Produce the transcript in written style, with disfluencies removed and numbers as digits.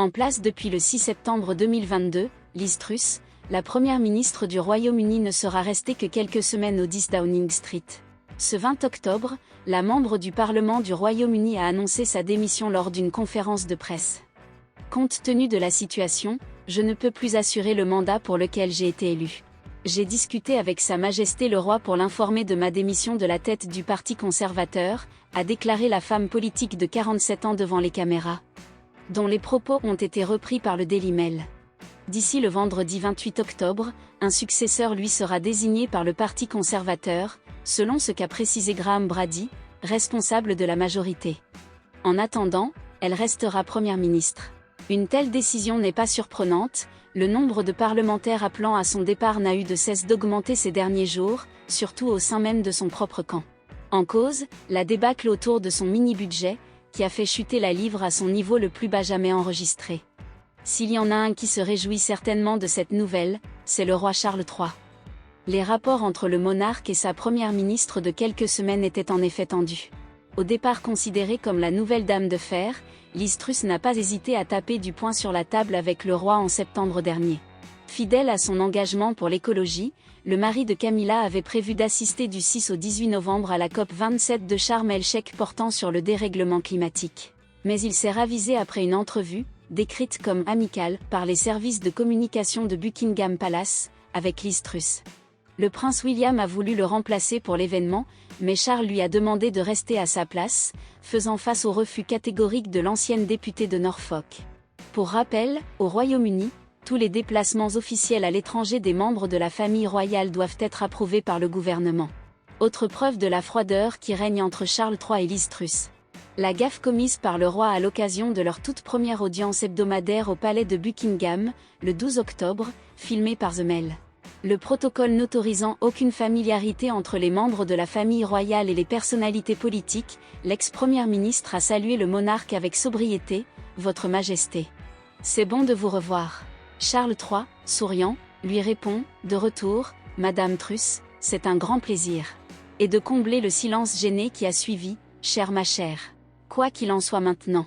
En place depuis le 6 septembre 2022, Liz Truss, la première ministre du Royaume-Uni, ne sera restée que quelques semaines au 10 Downing Street. Ce 20 octobre, la membre du Parlement du Royaume-Uni a annoncé sa démission lors d'une conférence de presse. Compte tenu de la situation, je ne peux plus assurer le mandat pour lequel j'ai été élue. J'ai discuté avec Sa Majesté le Roi pour l'informer de ma démission de la tête du Parti conservateur, a déclaré la femme politique de 47 ans devant les caméras, dont les propos ont été repris par le Daily Mail. D'ici le vendredi 28 octobre, un successeur lui sera désigné par le Parti conservateur, selon ce qu'a précisé Graham Brady, responsable de la majorité. En attendant, elle restera première ministre. Une telle décision n'est pas surprenante, le nombre de parlementaires appelant à son départ n'a eu de cesse d'augmenter ces derniers jours, surtout au sein même de son propre camp. En cause, la débâcle autour de son mini-budget, qui a fait chuter la livre à son niveau le plus bas jamais enregistré. S'il y en a un qui se réjouit certainement de cette nouvelle, c'est le roi Charles III. Les rapports entre le monarque et sa première ministre de quelques semaines étaient en effet tendus. Au départ considérée comme la nouvelle dame de fer, Liz Truss n'a pas hésité à taper du poing sur la table avec le roi en septembre dernier. Fidèle à son engagement pour l'écologie, le mari de Camilla avait prévu d'assister du 6 au 18 novembre à la COP27 de Sharm el-Sheikh portant sur le dérèglement climatique. Mais il s'est ravisé après une entrevue, décrite comme amicale par les services de communication de Buckingham Palace, avec Liz Truss. Le prince William a voulu le remplacer pour l'événement, mais Charles lui a demandé de rester à sa place, faisant face au refus catégorique de l'ancienne députée de Norfolk. Pour rappel, au Royaume-Uni, tous les déplacements officiels à l'étranger des membres de la famille royale doivent être approuvés par le gouvernement. Autre preuve de la froideur qui règne entre Charles III et Liz Truss. La gaffe commise par le roi à l'occasion de leur toute première audience hebdomadaire au palais de Buckingham, le 12 octobre, filmée par The Mail. Le protocole n'autorisant aucune familiarité entre les membres de la famille royale et les personnalités politiques, l'ex-première ministre a salué le monarque avec sobriété, « Votre Majesté. C'est bon de vous revoir ». Charles III, souriant, lui répond, de retour, « Madame Truss, c'est un grand plaisir ». Et de combler le silence gêné qui a suivi, « Chère ma chère. Quoi qu'il en soit maintenant.